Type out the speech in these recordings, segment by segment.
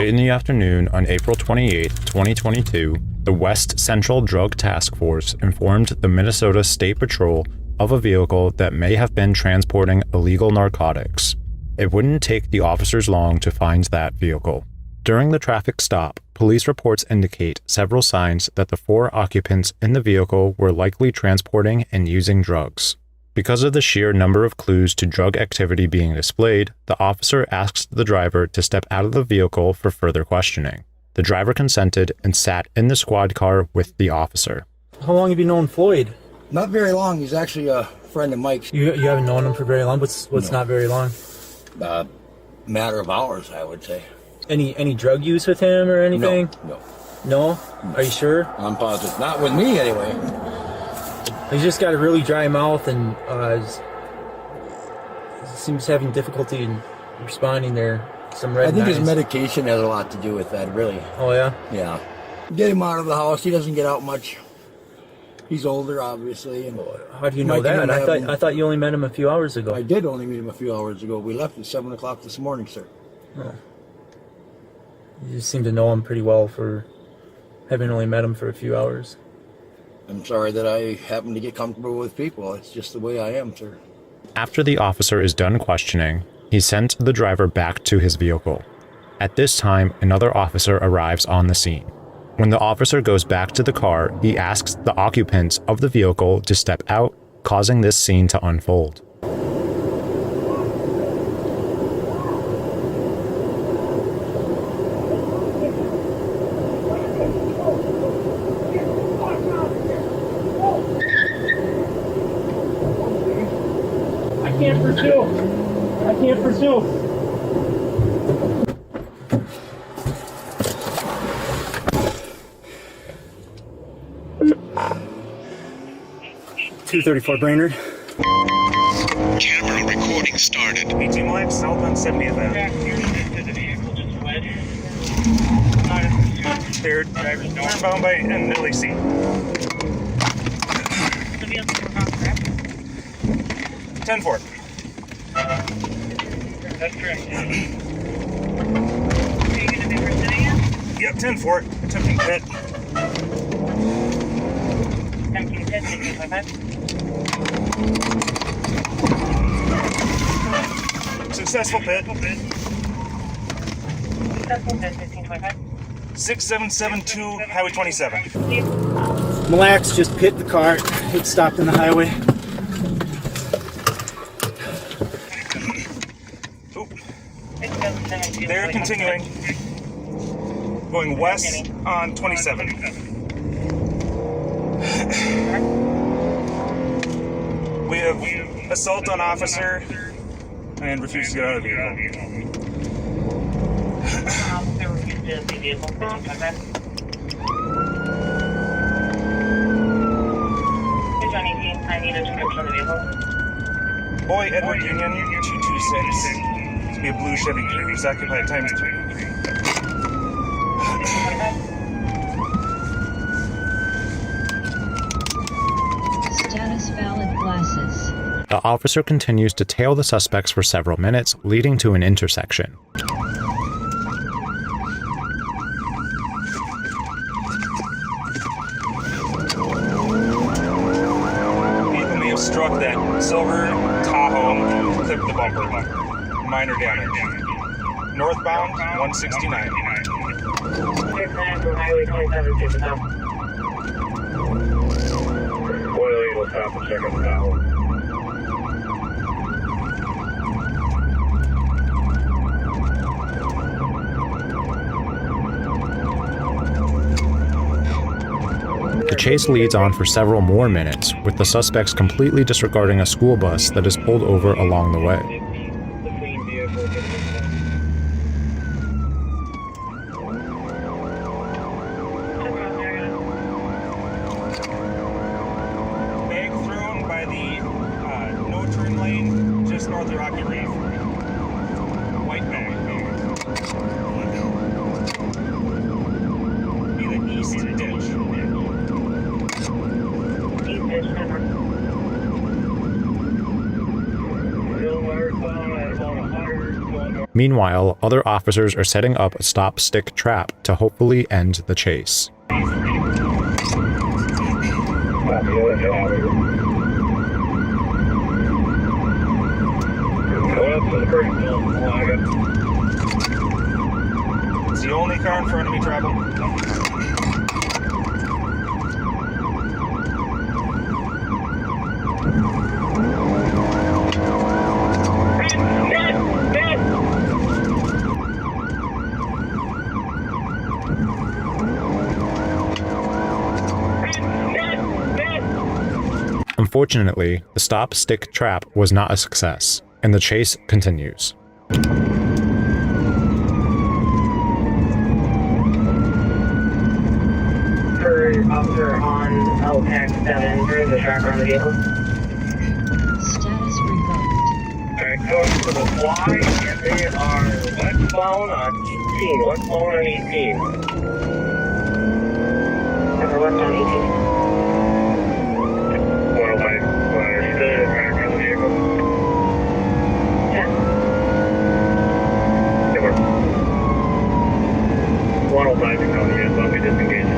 Late in the afternoon on April 28, 2022, the West Central Drug Task Force informed the Minnesota State Patrol of a vehicle that may have been transporting illegal narcotics. It wouldn't take the officers long to find that vehicle. During the traffic stop, police reports indicate several signs that the 4 occupants in the vehicle were likely transporting and using drugs. Because of the sheer number of clues to drug activity being displayed, the officer asked the driver to step out of the vehicle for further questioning. The driver consented and sat in the squad car with the officer. How long have you known Floyd? Not very long. He's actually a friend of Mike's. You haven't known him for very long? What's No. not very long? Matter of hours, I would say. Any drug use with him or anything? No. No? Are you sure? I'm positive. Not with me, anyway. He's just got a really dry mouth and seems having difficulty in responding there. Some red I think eyes. his medication has a lot to do with that, really. Oh, yeah? Yeah. Get him out of the house. He doesn't get out much. He's older, obviously. And How do you know Mike and that? him I thought you only met him a few hours ago. I did only meet him a few hours ago. We left at 7 o'clock this morning, sir. Oh. You seem to know him pretty well for having only met him for a few hours. I'm sorry that I happen to get comfortable with people. It's just the way I am, sir. After the officer is done questioning, he sent the driver back to his vehicle. At this time, another officer arrives on the scene. When the officer goes back to the car, he asks the occupants of the vehicle to step out, causing this scene to unfold. I can't pursue. 234 Brainerd. Camera recording started. 18 lights, south on 70th Avenue. They're turn-bound by NLEC. 10-4. That's correct. Yep, 10-4. Attempting pit. Attempting pit, 16.5. Successful pit. Successful pit, 16.5. 6772 Highway 27. Mille Lacs just pit the car. It stopped in the highway. They're continuing. Going west on 27. We have assault on officer and refuse to get out of the vehicle. Officer refused to see vehicle, 16.5. John 18, I need a description of the vehicle. Boy Edward Union 226. To be a blue Chevy Cruze, occupied times 3. Status valid glasses. The officer continues to tail the suspects for several minutes, leading to an intersection. Vehicle may have struck that silver Tahoe and clipped the bumper. Minor damage. Northbound 169. Clear plan from Highway 27 to the south. Oil Eagle top and check on the Tahoe. The chase leads on for several more minutes, with the suspects completely disregarding a school bus that is pulled over along the way. Bag thrown by the no turn lane just north of Rocky Reef. White bag. Be the east ditch. East ditch, number. Bill Marathon at about 100 going north. Meanwhile, other officers are setting up a stop-stick trap to hopefully end the chase. It's the only car in front of me traveling. Unfortunately, the stop-stick trap was not a success, and the chase continues. For officer on LTAC 7, there is a tracker on the vehicle. Status revoked. Alright, going to the fly, and they are westbound on 18. Westbound on 18. Over westbound 18. 105. Understood. Tracker on the vehicle. 10. They were 105 to come in, but we disengaged.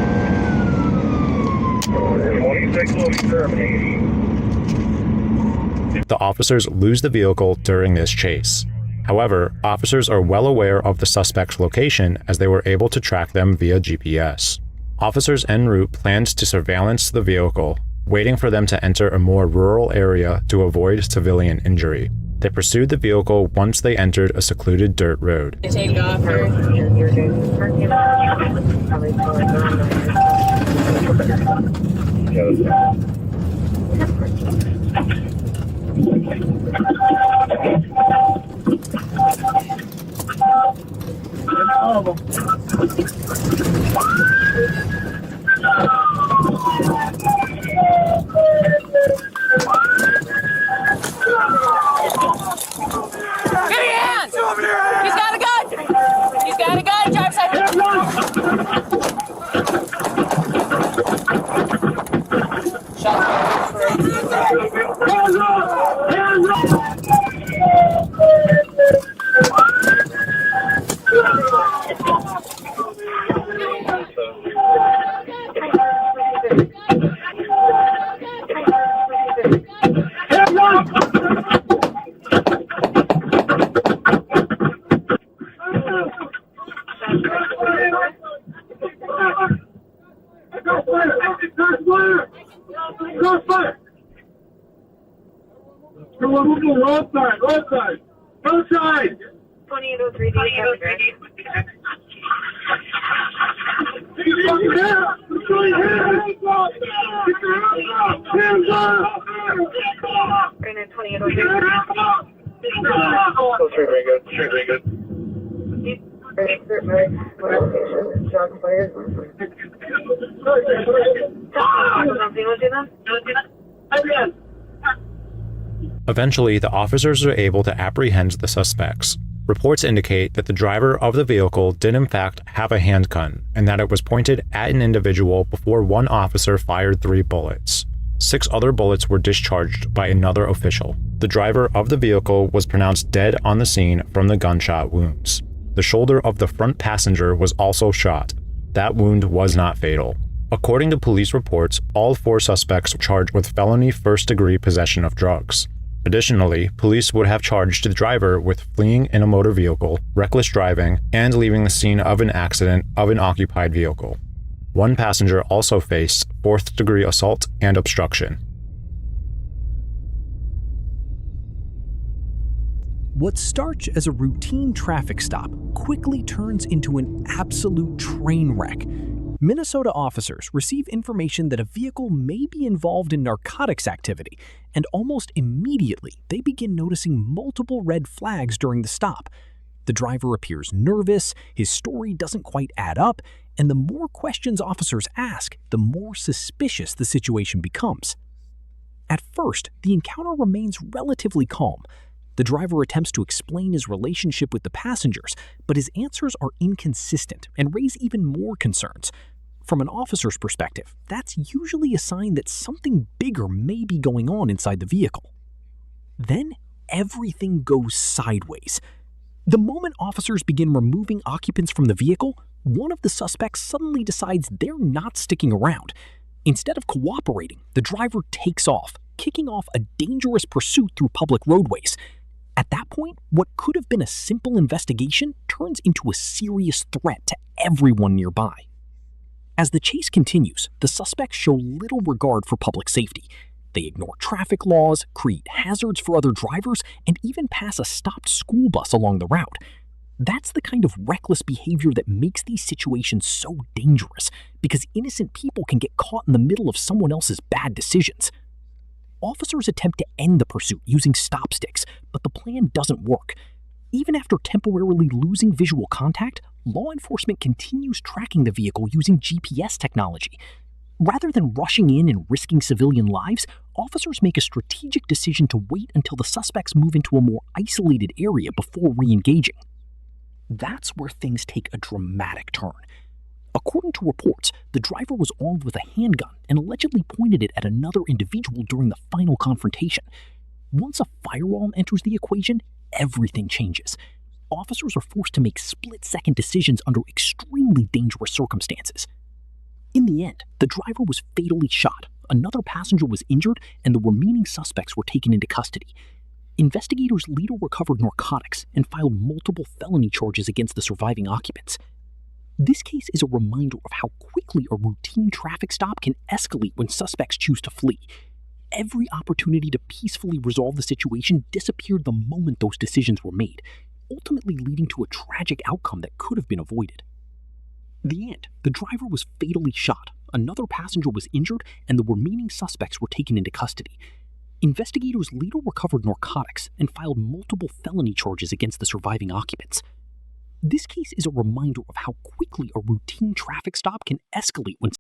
26 will be terminating. The officers lose the vehicle during this chase. However, officers are well aware of the suspect's location as they were able to track them via GPS. Officers en route planned to surveillance the vehicle, waiting for them to enter a more rural area to avoid civilian injury. They pursued the vehicle once they entered a secluded dirt road. Take off or you're doing parking lot. Probably He's got a gun! He's got a gun! Drive side! Roadside! 2803 D. Granted 2803. Very good. Very good. Eventually, the officers are able to apprehend the suspects. Reports indicate that the driver of the vehicle did in fact have a handgun, and that it was pointed at an individual before one officer fired 3 bullets. 6 other bullets were discharged by another official. The driver of the vehicle was pronounced dead on the scene from the gunshot wounds. The shoulder of the front passenger was also shot. That wound was not fatal. According to police reports, all 4 suspects were charged with felony first-degree possession of drugs. Additionally, police would have charged the driver with fleeing in a motor vehicle, reckless driving, and leaving the scene of an accident of an occupied vehicle. 1 passenger also faced 4th-degree assault and obstruction. What starts as a routine traffic stop quickly turns into an absolute train wreck. Minnesota officers receive information that a vehicle may be involved in narcotics activity, and almost immediately they begin noticing multiple red flags during the stop. The driver appears nervous, his story doesn't quite add up, and the more questions officers ask, the more suspicious the situation becomes. At first, the encounter remains relatively calm. The driver attempts to explain his relationship with the passengers, but his answers are inconsistent and raise even more concerns. From an officer's perspective, that's usually a sign that something bigger may be going on inside the vehicle. Then, everything goes sideways. The moment officers begin removing occupants from the vehicle, one of the suspects suddenly decides they're not sticking around. Instead of cooperating, the driver takes off, kicking off a dangerous pursuit through public roadways. At that point, what could have been a simple investigation turns into a serious threat to everyone nearby. As the chase continues, the suspects show little regard for public safety. They ignore traffic laws, create hazards for other drivers, and even pass a stopped school bus along the route. That's the kind of reckless behavior that makes these situations so dangerous, because innocent people can get caught in the middle of someone else's bad decisions. Officers attempt to end the pursuit using stop sticks, but the plan doesn't work. Even after temporarily losing visual contact, law enforcement continues tracking the vehicle using GPS technology. Rather than rushing in and risking civilian lives, officers make a strategic decision to wait until the suspects move into a more isolated area before re-engaging. That's where things take a dramatic turn. According to reports, the driver was armed with a handgun and allegedly pointed it at another individual during the final confrontation. Once a firearm enters the equation, everything changes. Officers are forced to make split-second decisions under extremely dangerous circumstances. In the end, the driver was fatally shot, another passenger was injured, and the remaining suspects were taken into custody. Investigators later recovered narcotics and filed multiple felony charges against the surviving occupants. This case is a reminder of how quickly a routine traffic stop can escalate when suspects choose to flee. Every opportunity to peacefully resolve the situation disappeared the moment those decisions were made, ultimately leading to a tragic outcome that could have been avoided. In the end, the driver was fatally shot, another passenger was injured, and the remaining suspects were taken into custody. Investigators later recovered narcotics and filed multiple felony charges against the surviving occupants. This case is a reminder of how quickly a routine traffic stop can escalate when